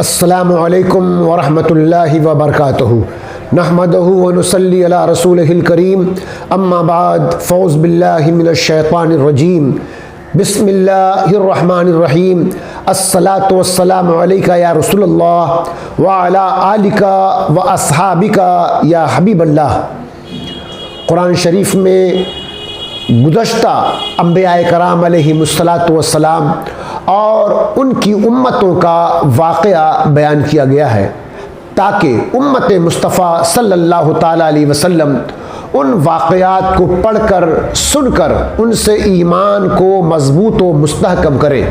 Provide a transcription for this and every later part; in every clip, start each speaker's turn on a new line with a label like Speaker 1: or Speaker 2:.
Speaker 1: अस्सलामु अलैकुम वरहमतुल्लाहि वबरकातुहू नहमदुहू व नुसल्ली अला रसूलिहिल करीम अम्मा बाद फ़ौज़ बिल्लाहि मिनश शैतानिर रजीम बिस्मिल्लाहिर रहमानिर रहीम अस्सलातु वस्सलामु अलैका या रसूलल्लाह व अला आलिका व अस्हाबिका या हबीबल्लाह। कुरान शरीफ में गुज़श्ता अंबियाए कराम अलैहिमुस्सलातु वस्सलाम और उनकी उम्मतों का वाक़या बयान किया गया है ताकि उम्मत मुस्तफ़ा सल्लल्लाहु ताला अलैहि वसल्लम उन वाक़यात को पढ़कर सुनकर उनसे ईमान को मजबूत व मुस्तहकम करें।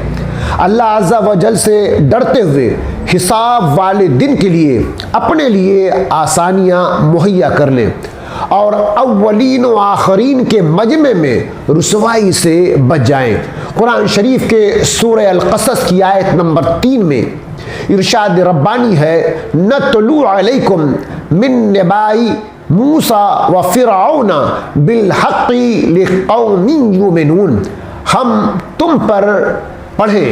Speaker 1: अल्लाह अज़्ज़ा व जल से डरते हुए हिसाब वाले दिन के लिए अपने लिए आसानियाँ मुहैया कर लें और अव्वलीन व आखरीन के मजमे में रुसवाई से बच जाएं। कुरान शरीफ के सूरह अल-क़सस की आयत नंबर 3 में इरशाद रब्बानी है, नतलू अलैकुम मिन नबाई मूसा व फ़िरऔना बिल हक़्क़ि लिक़ौमिन युमिनून। हम तुम पर पढ़े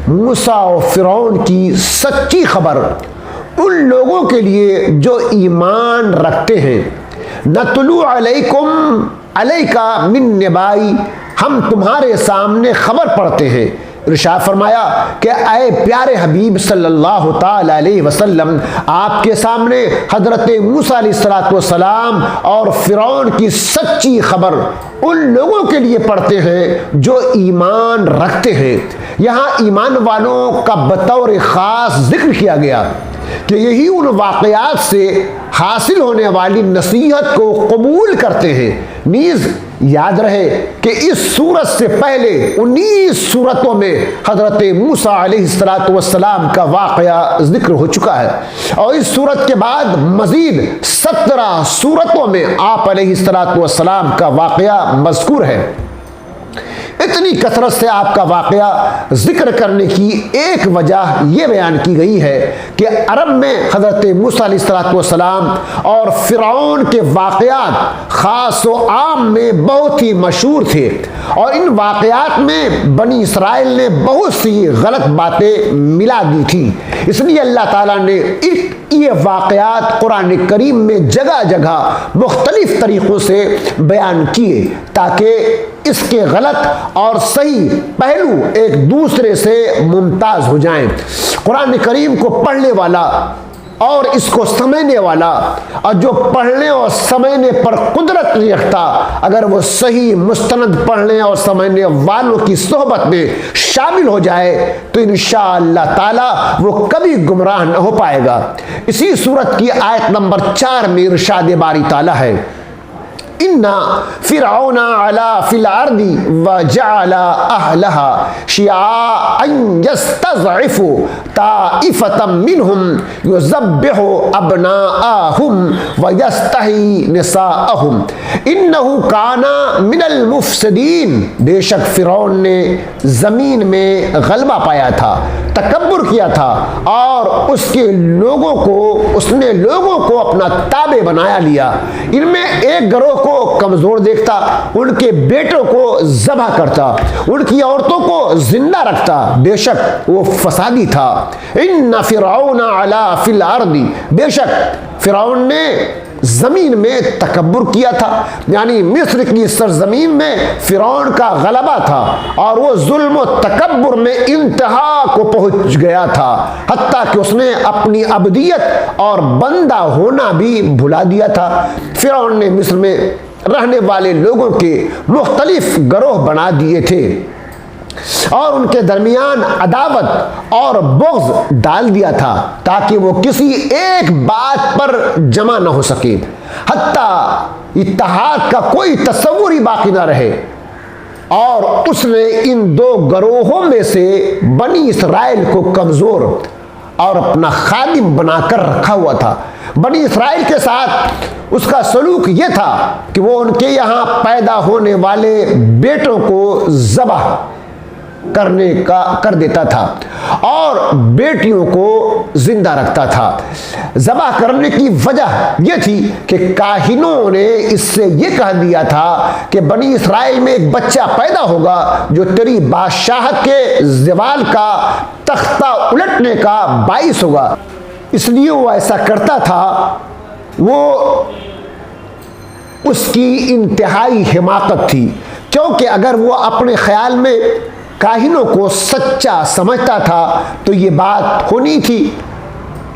Speaker 1: मूसा और फ़िरऔन की सच्ची खबर उन लोगों के लिए जो ईमान रखते हैं। नतलू अलैकुम अलैका मिन नबाई, हम तुम्हारे सामने खबर पढ़ते हैं। इरशाद फरमाया कि ऐ प्यारे हबीब सल्लल्लाहु ताला अलैहि वसल्लम, आपके सामने हज़रत मूसा अलैहिस्सलातु वस्सलाम और फ़िरऔन की सच्ची खबर उन लोगों के लिए पढ़ते हैं जो ईमान रखते हैं। यहाँ ईमान वालों का बतौर ख़ास जिक्र किया गया कि यही उन वाक़यात से हासिल होने वाली नसीहत को कबूल करते हैं। नीज़ याद रहे कि इस सूरत से पहले 19 सूरतों में हज़रत मूसा अलैहिस्सलातु वस्सलाम का वाक़या जिक्र हो चुका है और इस सूरत के बाद मज़ीद 17 सूरतों में आप अलैहिस्सलातु वस्सलाम का वाक़या मज़कूर है। इतनी कसरत से आपका वाक़या जिक्र करने की एक वजह यह बयान की गई है कि अरब में हज़रत मूसा अलैहिस्सलातु वस्सलाम और फ़िरऔन के वाक़यात ख़ास व आम में बहुत ही मशहूर थे और इन वाक़यात में बनी इसराइल ने बहुत सी गलत बातें मिला दी थी। इसलिए अल्लाह ताला ने ये वाक़यात कुरान करीम में जगह जगह मुख्तलिफ तरीक़ों से बयान किए ताकि इसके गलत और सही पहलू एक दूसरे से मुमताज़ हो जाएं। कुरान करीम को पढ़ने वाला और इसको समझने वाला और जो पढ़ने और समझने पर कुदरत नहीं रखता, अगर वो सही मुस्तनद पढ़ने और समझने वालों की सोहबत में शामिल हो जाए तो इंशाअल्लाह ताला वो कभी गुमराह न हो पाएगा। इसी सूरत की आयत नंबर 4 में इरशाद बारी ताला है, इन्ना फ़िरऔना अला फ़िल अर्दी व जअला अहलहा शियअन यस्तज़इफ़ु ताइफ़तम मिनहुम युज़ब्बिहु अब्नाअहुम व यस्तही निसाअहुम इन्नहु काना मिनल मुफ़सिदीन। बेशक फ़िरऔन ने ज़मीन में गलबा पाया था, तकब्बुर किया था और उसने लोगों को अपना ताबे बनाया लिया। इनमें एक गिरोह को कमजोर देखता, उनके बेटों को ज़बह करता, उनकी औरतों को जिंदा रखता। बेशक वो फसादी था। इन्ना फ़िरऔना अला फ़िल अर्दी, बेशक फ़िरऔन ने ज़मीन में तकब्बुर किया था, यानी मिस्र की सरजमीन में फ़िरऔन का गलबा था और वो जुल्म व तकब्बुर में इंतहा को पहुंच गया था, हत्ता कि उसने अपनी अबदियत और बंदा होना भी भुला दिया था। फ़िरऔन ने मिस्र में रहने वाले लोगों के मुख्तलिफ गिरोह बना दिए थे और उनके दरमियान अदावत और बुग़्ज़ डाल दिया था ताकि वो किसी एक बात पर जमा न हो सके, हत्ता इत्तेहाद का कोई तस्वुर ही बाकी ना रहे। और उसने इन दो गिरोहों में से बनी इसराइल को कमज़ोर और अपना खादिम बनाकर रखा हुआ था। बनी इसराइल के साथ उसका सलूक यह था कि वो उनके यहाँ पैदा होने वाले बेटों को ज़बह कर देता था और बेटियों को जिंदा रखता था। ज़बह करने की वजह यह थी कि काहिनों ने इससे यह कह दिया था कि बनी इसराइल में एक बच्चा पैदा होगा जो तेरी बादशाहत के ज़वाल का तख्ता उलटने का बाइस होगा। इसलिए वो ऐसा करता था। वो उसकी इंतहाई हिमाकत थी, क्योंकि अगर वो अपने ख्याल में काहिनों को सच्चा समझता था तो ये बात होनी थी,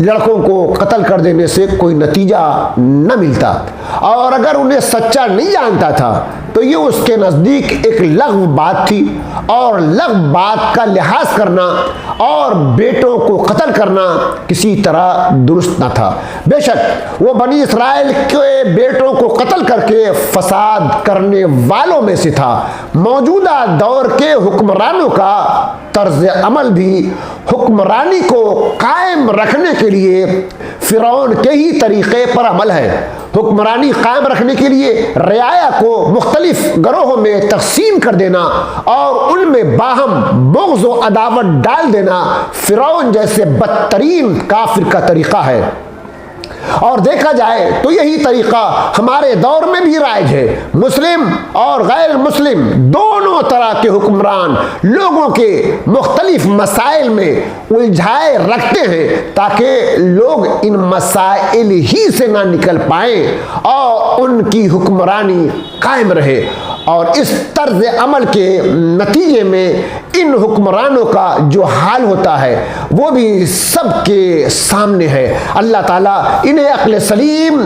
Speaker 1: लड़कों को कत्ल कर देने से कोई नतीजा न मिलता। और अगर उन्हें सच्चा नहीं जानता था तो ये उसके नज़दीक एक लग़्व बात थी, और लग़्व बात का लिहाज करना और बेटों को कत्ल करना किसी तरह दुरुस्त न था। बेशक वो बनी इसराइल के बेटों को कत्ल करके फसाद करने वालों में से था। मौजूदा दौर के हुक्मरानों का तर्ज अमल भी हुक्मरानी को कायम रखने के लिए फ़िरौन के ही तरीक़े पर अमल है। हुक्मरानी कायम रखने के लिए रियाया को मुख्तलिफ गरोहों में तकसीम कर देना और उनमें बाहम बुग़्ज़ व अदावत डाल देना फ़िरौन जैसे बदतरीन काफिर का तरीक़ा है। और देखा जाए तो यही तरीक़ा हमारे दौर में भी राइज है। मुस्लिम और गैर मुस्लिम दोनों तरह के हुक्मरान लोगों के मुख्तलिफ मसाइल में उलझाए रखते हैं ताकि लोग इन मसाइल ही से ना निकल पाएँ और उनकी हुक्मरानी कायम रहे। और इस तर्ज अमल के नतीजे में इन हुक्मरानों का जो हाल होता है वो भी सबके सामने है। अल्लाह ताला इन्हें अक्ल सलीम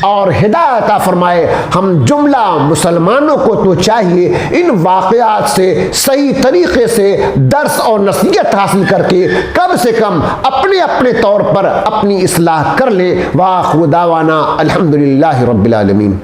Speaker 1: और हिदायत अता फरमाए। हम जुमला मुसलमानों को तो चाहिए इन वाक़यात से सही तरीक़े से दर्स और नसीहत हासिल करके कम से कम अपने अपने तौर पर अपनी इस्लाह कर ले। वाखिर दावाना अल्हम्दुलिल्लाहि रब्बिल आलमीन।